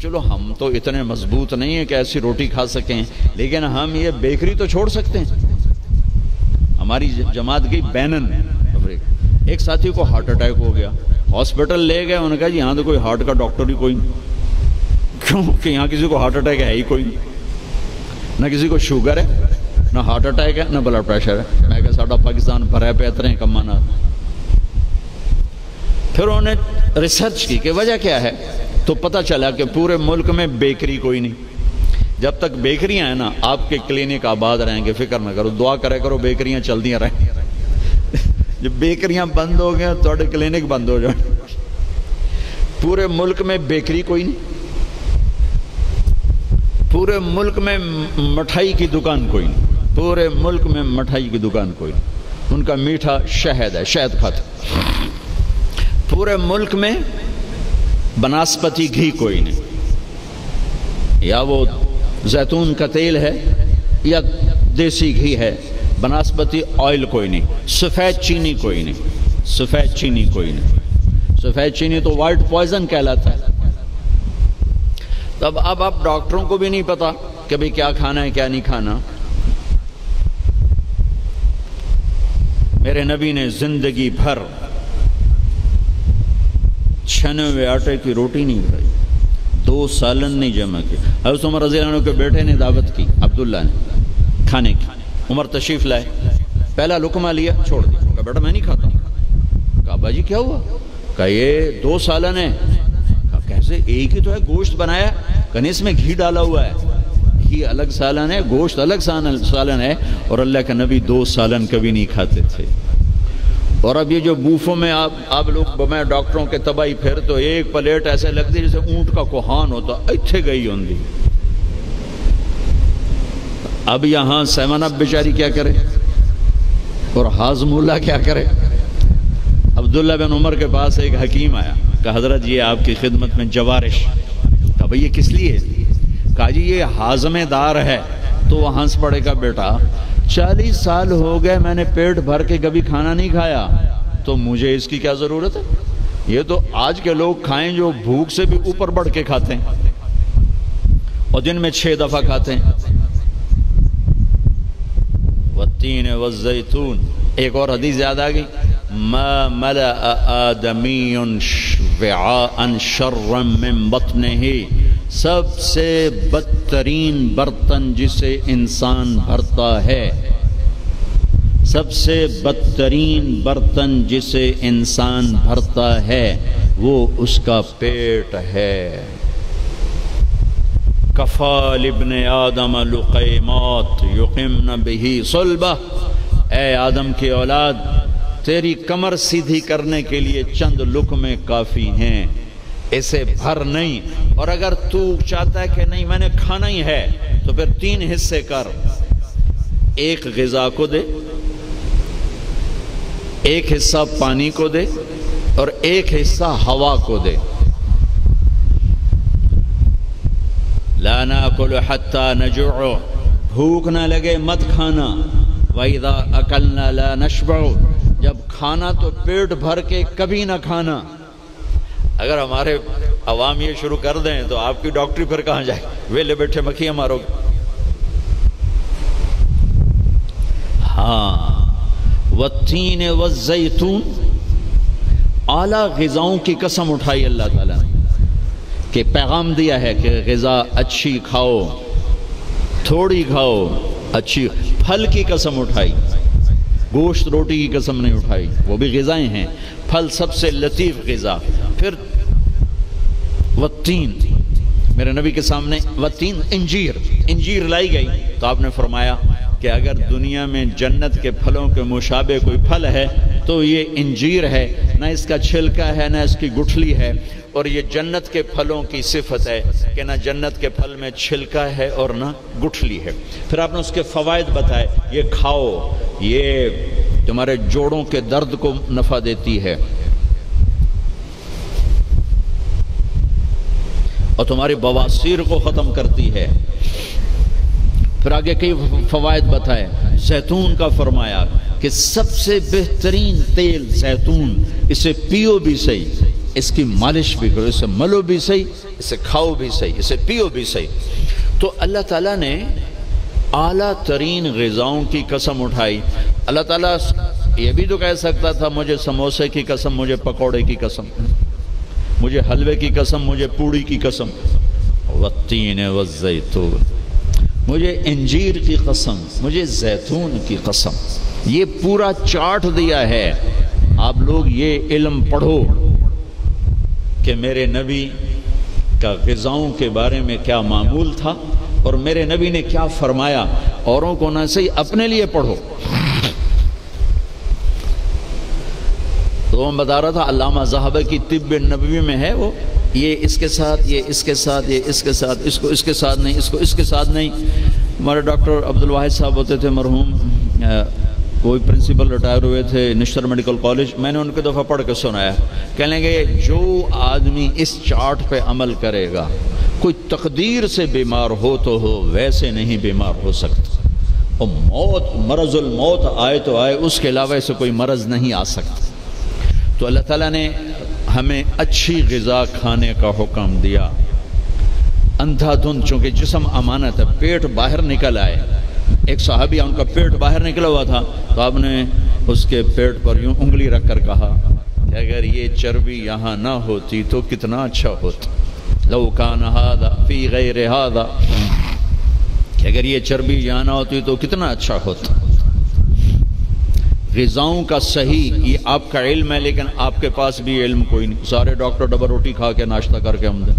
چلو ہم تو اتنے مضبوط نہیں ہیں کہ ایسی روٹی کھا سکیں، لیکن ہم یہ بیکری تو چھوڑ سکتے ہیں۔ ہماری جماعت گئی بینن، ایک ساتھی کو ہارٹ اٹیک ہو گیا، ہاسپٹل لے گئے، انہوں نے کہا جی یہاں تو کوئی ہارٹ کا ڈاکٹر ہی کوئی نہیں، کیونکہ یہاں کسی کو ہارٹ اٹیک ہے ہی کوئی نہیں، نہ کسی کو شوگر ہے، نہ ہارٹ اٹیک ہے، نہ بلڈ پریشر ہے۔ میں کہا ساڈا پاکستان بھرا پہ اتنے کمانا۔ پھر انہوں نے ریسرچ کی کہ وجہ کیا ہے، تو پتہ چلا کہ پورے ملک میں بیکری کوئی نہیں۔ جب تک بیکریاں ہیں نا، آپ کے کلینک آباد رہیں گے، فکر نہ کرو، دعا کرے کرو بیکریاں چلدیاں رہیں۔ جب بیکریاں بند ہو گئے تو کلینک بند ہو جائیں۔ پورے ملک میں بیکری کوئی نہیں، پورے ملک میں مٹھائی کی دکان کوئی نہیں، پورے ملک میں مٹھائی کی دکان کوئی نہیں، ان کا میٹھا شہد ہے، شہد کھاتے۔ پورے ملک میں بناسپتی گھی کوئی نہیں، یا وہ زیتون کا تیل ہے یا دیسی گھی ہے، بناسپتی آئل کوئی نہیں، سفید چینی کوئی نہیں، سفید چینی کوئی نہیں، سفید چینی تو وائٹ پوائزن کہلاتا ہے۔ تب اب ڈاکٹروں کو بھی نہیں پتا کہ بھئی کیا کھانا ہے کیا نہیں کھانا۔ میرے نبی نے زندگی بھر چھنے ہوئے آٹے کی روٹی نہیں کھائی، 2 سالن نہیں جمع کی۔ حضرت عمر رضی اللہ عنہ کے بیٹے نے دعوت کی، عبداللہ نے، کھانے کی۔ عمر تشریف لائے، پہلا لقمہ لیا، چھوڑ دیا، کہا بیٹا میں نہیں کھاتا ہوں۔ کہا باجی کیا ہوا؟ کہا یہ 2 سالن ہے۔ کہا کیسے؟ ایک ہی تو ہے، گوشت بنایا، کہا اس میں گھی ڈالا ہوا ہے، گھی الگ سالن ہے، گوشت الگ سالن ہے، اور اللہ کے نبی 2 سالن کبھی نہیں کھاتے تھے۔ اور اب یہ جو بوفوں میں آپ لوگ میں ڈاکٹروں کے تباہی پھر تو ایک پلیٹ ایسے لگتی جیسے اونٹ کا کوہان ہوتا، اتھے گئی ہوندی۔ اب یہاں 7 اپ بیچاری کیا کرے اور ہاضم اللہ کیا کرے؟ عبداللہ بن عمر کے پاس ایک حکیم آیا، کہا حضرت یہ آپ کی خدمت میں جوارش۔ کہا بھئی یہ کس لیے؟ کہا جی یہ ہاضمے دار ہے۔ تو وہ ہنس پڑے گا، بیٹا 40 سال ہو گئے میں نے پیٹ بھر کے کبھی کھانا نہیں کھایا، تو مجھے اس کی کیا ضرورت ہے؟ یہ تو آج کے لوگ کھائیں جو بھوک سے بھی اوپر بڑھ کے کھاتے ہیں اور دن میں 6 دفعہ کھاتے ہیں۔ والتین والزیتون، ایک اور حدیث یاد آ گئی، ما ملأ آدمی وعاء شرا من بطنہ، سب سے بدترین برتن جسے انسان بھرتا ہے، سب سے بدترین برتن جسے انسان بھرتا ہے وہ اس کا پیٹ ہے۔ کفا لابن آدم لقیمات یقمن بہ صلبہ، اے آدم کی اولاد تیری کمر سیدھی کرنے کے لیے چند لقمے کافی ہیں، اسے بھر نہیں۔ اور اگر تو چاہتا ہے کہ نہیں میں نے کھانا ہی ہے تو پھر 3 حصے کر، ایک غذا کو دے، ایک حصہ پانی کو دے، اور ایک حصہ ہوا کو دے۔ لا ناکل حتی نجوع، بھوک نہ لگے مت کھانا۔ وَإِذَا أَكَلْنَا لَا نَشْبَعُ، جب کھانا تو پیٹ بھر کے کبھی نہ کھانا۔ اگر ہمارے عوام یہ شروع کر دیں تو آپ کی ڈاکٹری پھر کہاں جائے؟ ویلے بیٹھے مکھیاں مارو گے۔ ہاں، والتین والزیتون، اعلیٰ غذاؤں کی قسم اٹھائی اللہ تعالیٰ نے کہ پیغام دیا ہے کہ غذا اچھی کھاؤ، تھوڑی کھاؤ، اچھی۔ پھل کی قسم اٹھائی، گوشت روٹی کی قسم نہیں اٹھائی، وہ بھی غذائیں ہیں، پھل سب سے لطیف غذا۔ پھر والتین، میرے نبی کے سامنے والتین، انجیر لائی گئی تو آپ نے فرمایا کہ اگر دنیا میں جنت کے پھلوں کے مشابہ کوئی پھل ہے تو یہ انجیر ہے، نہ اس کا چھلکا ہے نہ اس کی گٹھلی ہے، اور یہ جنت کے پھلوں کی صفت ہے کہ نہ جنت کے پھل میں چھلکا ہے اور نہ گٹھلی ہے۔ پھر آپ نے اس کے فوائد بتائے، یہ کھاؤ، یہ تمہارے جوڑوں کے درد کو نفع دیتی ہے اور تمہاری بواسیر کو ختم کرتی ہے۔ پھر آگے کئی فوائد بتائے، زیتون کا فرمایا کہ سب سے بہترین تیل زیتون، اسے پیو بھی صحیح، اس کی مالش بھی کرو، اسے ملو بھی صحیح، اسے کھاؤ بھی صحیح، اسے پیو بھی صحیح۔ تو اللہ تعالیٰ نے اعلیٰ ترین غذاؤں کی قسم اٹھائی۔ اللہ تعالیٰ یہ بھی تو کہہ سکتا تھا مجھے سموسے کی قسم، مجھے پکوڑے کی قسم، مجھے حلوے کی قسم، مجھے پوڑی کی قسم، والتین والزیتون، مجھے انجیر کی قسم، مجھے زیتون کی قسم۔ یہ پورا چارٹ دیا ہے، آپ لوگ یہ علم پڑھو کہ میرے نبی کا غذاؤں کے بارے میں کیا معمول تھا اور میرے نبی نے کیا فرمایا، اوروں کو نہ صحیح اپنے لیے پڑھو۔ تو ہم بتا رہا تھا علامہ ذہبہ کی طب نبوی میں ہے وہ، یہ اس کے ساتھ، یہ اس کے ساتھ، یہ اس کے ساتھ، اس کو اس کے ساتھ نہیں، اس کو اس کے ساتھ نہیں۔ ہمارے ڈاکٹر عبدالواحد صاحب ہوتے تھے مرحوم، کوئی پرنسپل ریٹائر ہوئے تھے نشتر میڈیکل کالج، میں نے ان کو دفعہ پڑھ کے سنایا، کہنے لگے جو آدمی اس چارٹ پہ عمل کرے گا، کوئی تقدیر سے بیمار ہو تو ہو، ویسے نہیں بیمار ہو سکتا، اور موت، مرض الموت آئے تو آئے، اس کے علاوہ سے کوئی مرض نہیں آ سکتا۔ تو اللہ تعالیٰ نے ہمیں اچھی غذا کھانے کا حکم دیا۔ اندھا دھند، چونکہ جسم امانت ہے، پیٹ باہر نکل آئے، ایک صحابی ان کا پیٹ باہر نکلا ہوا تھا، تو آپ نے اس کے پیٹ پر یوں انگلی رکھ کر کہا کہ اگر یہ چربی یہاں نہ ہوتی تو کتنا اچھا ہوتا، لو کان ھذا فی غیر ھذا، کہ اگر یہ چربی یہاں نہ ہوتی تو کتنا اچھا ہوتا۔ غذاؤں کا صحیح یہ آپ کا علم ہے، لیکن آپ کے پاس بھی علم کوئی نہیں۔ سارے ڈاکٹر ڈبل روٹی کھا کے ناشتہ کر کے ہم دیں،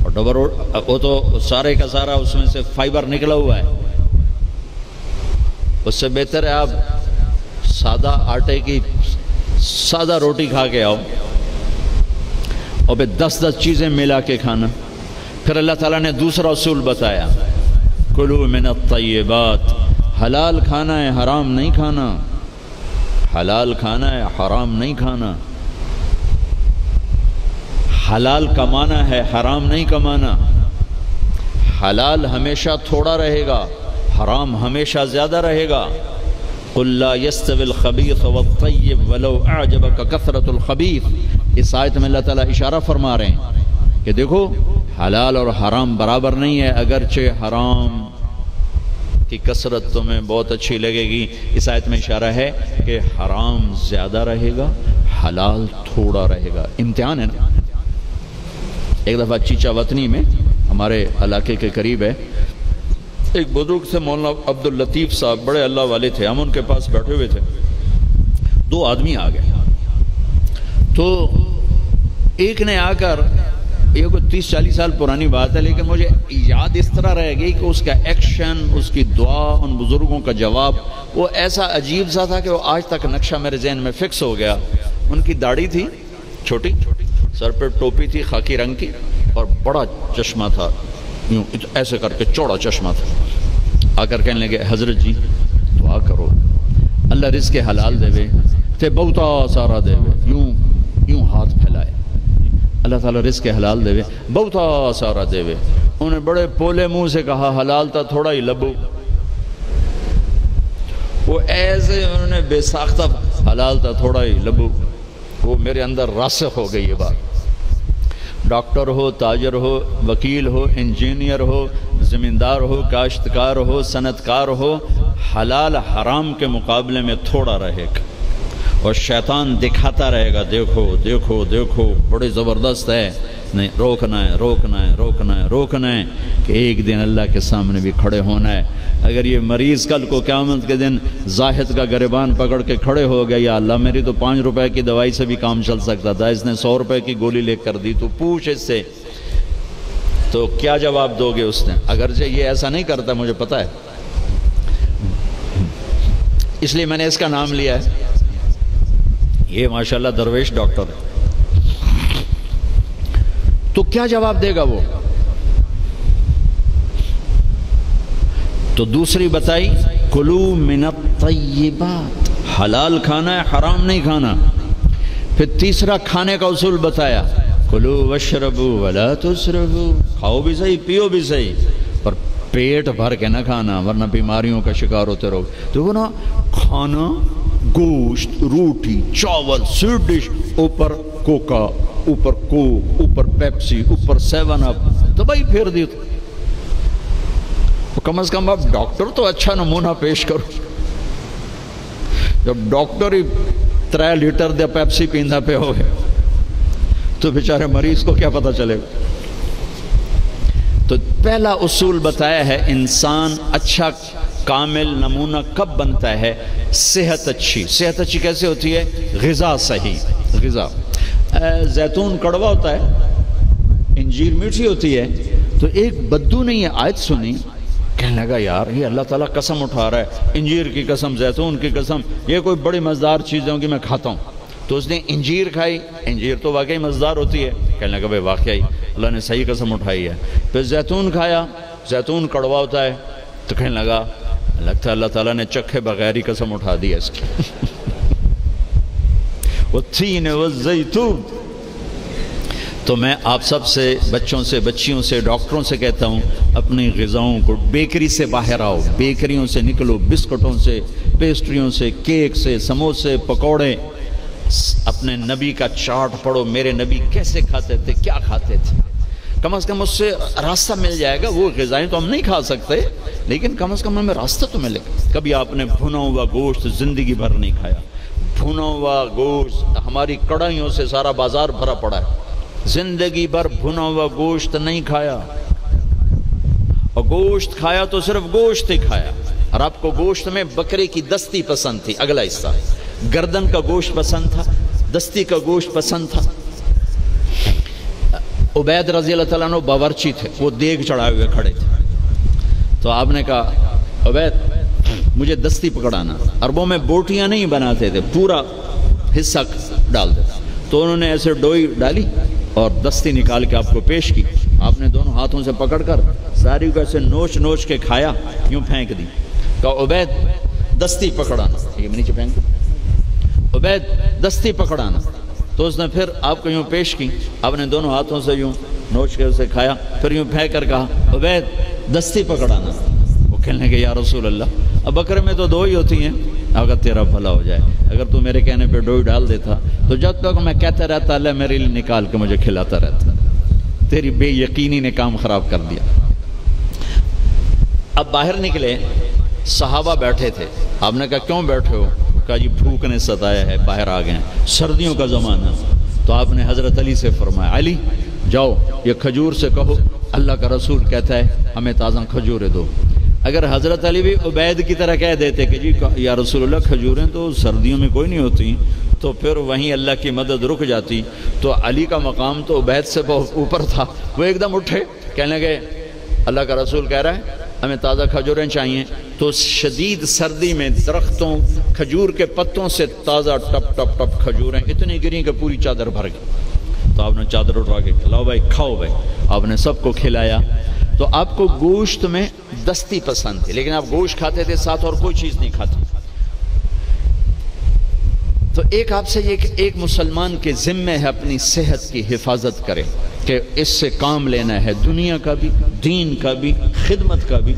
اور ڈبل روٹی وہ تو سارے کا سارا اس میں سے فائبر نکلا ہوا ہے، اس سے بہتر ہے آپ سادہ آٹے کی سادہ روٹی کھا کے آؤ، اور پھر 10 چیزیں ملا کے کھانا۔ پھر اللہ تعالیٰ نے دوسرا اصول بتایا، کلوا من الطیبات، حلال کھانا ہے، حرام نہیں کھانا، حلال کھانا ہے، حرام نہیں کھانا، حلال کمانا ہے، حرام نہیں کمانا، حلال ہمیشہ تھوڑا رہے گا، حرام ہمیشہ زیادہ رہے گا۔ قل لا يستوي الخبيث والطيب ولو اعجبك كثرة الخبيث، اس آیت میں اللہ تعالیٰ اشارہ فرما رہے ہیں کہ دیکھو حلال اور حرام برابر نہیں ہے، اگرچہ حرام کی کثرت تمہیں بہت اچھی لگے گی، اس آیت میں اشارہ ہے کہ حرام زیادہ رہے گا، حلال تھوڑا رہے گا۔ امتحان ہے نا۔ ایک دفعہ چیچا وطنی میں ہمارے علاقے کے قریب ہے، ایک بزرگ سے مولانا عبداللطیف صاحب، بڑے اللہ والے تھے، ہم ان کے پاس بیٹھے ہوئے تھے، 2 آدمی آ گئے، تو ایک نے آ کر، یہ کوئی 30-40 سال پرانی بات ہے لیکن مجھے یاد اس طرح رہ گئی کہ اس کا ایکشن، اس کی دعا، ان بزرگوں کا جواب، وہ ایسا عجیب سا تھا کہ وہ آج تک نقشہ میرے ذہن میں فکس ہو گیا۔ ان کی داڑھی تھی چھوٹی، سر پہ ٹوپی تھی خاکی رنگ کی، اور بڑا چشمہ تھا، یوں ایسے کر کے چوڑا چشمہ تھا۔ آ کر کہنے لگے حضرت جی دعا کرو اللہ رزق حلال دے تے بہتا سارا دے، یوں ہاتھ پھیلائے، اللہ تعالیٰ رزق حلال دے بہتا سارا دے۔ انہوں نے بڑے پولے منہ سے کہا حلال تا تھوڑا ہی لبو، وہ ایسے انہوں نے بے ساختہ حلال تا تھوڑا ہی لبو، وہ میرے اندر راسخ ہو گئی یہ بات۔ ڈاکٹر ہو، تاجر ہو، وکیل ہو، انجینئر ہو، زمیندار ہو، کاشتکار ہو، صنعتکار ہو، حلال حرام کے مقابلے میں تھوڑا رہے گا، اور شیطان دکھاتا رہے گا دیکھو دیکھو دیکھو بڑے زبردست ہے، نہیں روکنا ہے روکنا ہے روکنا ہے روکنا ہے، کہ ایک دن اللہ کے سامنے بھی کھڑے ہونا ہے۔ اگر یہ مریض کل کو قیامت کے دن زاہد کا گریبان پکڑ کے کھڑے ہو گیا، یا اللہ میری تو 5 روپے کی دوائی سے بھی کام چل سکتا تھا، اس نے 100 روپے کی گولی لے کر دی، تو پوچھ اس سے، تو کیا جواب دو گے اس نے؟ اگرچہ یہ ایسا نہیں کرتا مجھے پتہ ہے، اس لیے میں نے اس کا نام لیا ہے، یہ ماشاءاللہ درویش ڈاکٹر ہے۔ تو کیا جواب دے گا وہ؟ تو دوسری بتائی کلو من الطیبات، حلال کھانا ہے حرام نہیں کھانا۔ پھر تیسرا کھانے کا اصول بتایا، کلو واشربوا ولا تسرفوا، کھاؤ بھی صحیح پیو بھی صحیح، پر پیٹ بھر کے نہ کھانا ورنہ بیماریوں کا شکار ہوتے رہو۔ تو وہ نا کھانا گوشت، روٹی، چاول، سویٹ ڈش، اوپر کوکا، اوپر کوک، اوپر پیپسی، اوپر 7 اپ، تباہی پھیر دی. کم از کم آپ ڈاکٹر تو اچھا نمونہ پیش کرو. جب ڈاکٹر ہی 3 لیٹر دے پیپسی پیندا پہ ہوئے تو بیچارے مریض کو کیا پتہ چلے گا. تو پہلا اصول بتایا ہے انسان اچھا کامل نمونہ کب بنتا ہے؟ صحت اچھی. صحت اچھی کیسے ہوتی ہے؟ غذا صحیح. غذا زیتون کڑوا ہوتا ہے، انجیر میٹھی ہوتی ہے. تو ایک بدو نے یہ آیت سنی، کہنے لگا یار یہ اللہ تعالیٰ قسم اٹھا رہا ہے، انجیر کی قسم، زیتون کی قسم، یہ کوئی بڑی مزدار چیزیں ہوں گی میں کھاتا ہوں. تو اس نے انجیر کھائی، انجیر تو واقعی مزدار ہوتی ہے. کہنے لگا بھائی واقعی اللہ نے صحیح قسم اٹھائی ہے. پھر زیتون کھایا، زیتون کڑوا ہوتا ہے. تو کہنے لگا لگتا ہے اللہ تعالیٰ نے چکھے بغیر ہی قسم اٹھا دی ہے اس کی. والتین والزیتون. تو میں آپ سب سے، بچوں سے، بچیوں سے، ڈاکٹروں سے کہتا ہوں اپنی غذاؤں کو، بیکری سے باہر آؤ، بیکریوں سے نکلو، بسکٹوں سے، پیسٹریوں سے، کیک سے، سموسے، پکوڑے. اپنے نبی کا چارٹ پڑھو، میرے نبی کیسے کھاتے تھے، کیا کھاتے تھے. کم از کم اس سے راستہ مل جائے گا. وہ غذائیں تو ہم نہیں کھا سکتے لیکن کم از کم ہمیں راستہ تو ملے گا. کبھی آپ نے بھنا ہوا گوشت زندگی بھر نہیں کھایا. بھنا ہوا گوشت، ہماری کڑھائیوں سے سارا بازار بھرا پڑا ہے. زندگی بھر بھنا ہوا گوشت نہیں کھایا، اور گوشت کھایا تو صرف گوشت ہی کھایا. اور آپ کو گوشت میں بکرے کی دستی پسند تھی، اگلا حصہ گردن کا گوشت پسند تھا، دستی کا گوشت پسند تھا. عبید رضی اللہ تعالیٰ عنہ باورچی تھے، وہ دیگ چڑھائے ہوئے کھڑے تھے. تو آپ نے کہا عبید مجھے دستی پکڑانا. عربوں میں بوٹیاں نہیں بناتے تھے، پورا حصہ ڈال دیتے. تو انہوں نے ایسے ڈوئی ڈالی اور دستی نکال کے آپ کو پیش کی. آپ نے دونوں ہاتھوں سے پکڑ کر ساری کو ایسے نوچ نوچ کے کھایا، یوں پھینک دی. کہا عبید دستی پکڑانا. یہ نیچے پھینک دی. عبید دستی پکڑانا. تو اس نے پھر آپ کو یوں پیش کی، آپ نے دونوں ہاتھوں سے یوں نوچ کے اسے کھایا، پھر یوں پھینک کر کہا عبید دستی پکڑانا. وہ کہنے لگے یا رسول اللہ اب بکرے میں تو 2 ہی ہوتی ہیں، اگر تیرا بھلا ہو جائے، اگر تو میرے کہنے پہ ڈوئی ڈال دیتا تو جب تک میں کہتا رہتا اللہ میرے لیے نکال کے مجھے کھلاتا رہتا. تیری بے یقینی نے کام خراب کر دیا. اب باہر نکلے، صحابہ بیٹھے تھے. آپ نے کہا کیوں بیٹھے ہو؟ کہا جی بھوک نے ستایا ہے، باہر آ گئے ہیں، سردیوں کا زمانہ. تو آپ نے حضرت علی سے فرمایا علی جاؤ یہ کھجور سے کہو اللہ کا رسول کہتا ہے ہمیں تازہ کھجوریں دو. اگر حضرت علی بھی عبید کی طرح کہہ دیتے کہ جی یا رسول اللہ کھجوریں تو سردیوں میں کوئی نہیں ہوتی، تو پھر وہیں اللہ کی مدد رک جاتی. تو علی کا مقام تو عبید سے بہت اوپر تھا. وہ ایک دم اٹھے، کہنے لگے اللہ کا رسول کہہ رہا ہے ہمیں تازہ کھجوریں چاہیے. تو شدید سردی میں درختوں کھجور کے پتوں سے تازہ ٹپ ٹپ ٹپ کھجوریں اتنی گریں کہ پوری چادر بھر گئی. تو آپ نے چادر اٹھا کے کھلاؤ بھائی کھاؤ بھائی. آپ نے سب کو کھلایا. تو آپ کو گوشت میں دستی پسند تھی، لیکن آپ گوشت کھاتے تھے ساتھ اور کوئی چیز نہیں کھاتے. تو ایک آپ سے یہ کہ ایک مسلمان کے ذمہ ہے اپنی صحت کی حفاظت کرے، کہ اس سے کام لینا ہے دنیا کا بھی، دین کا بھی، خدمت کا بھی.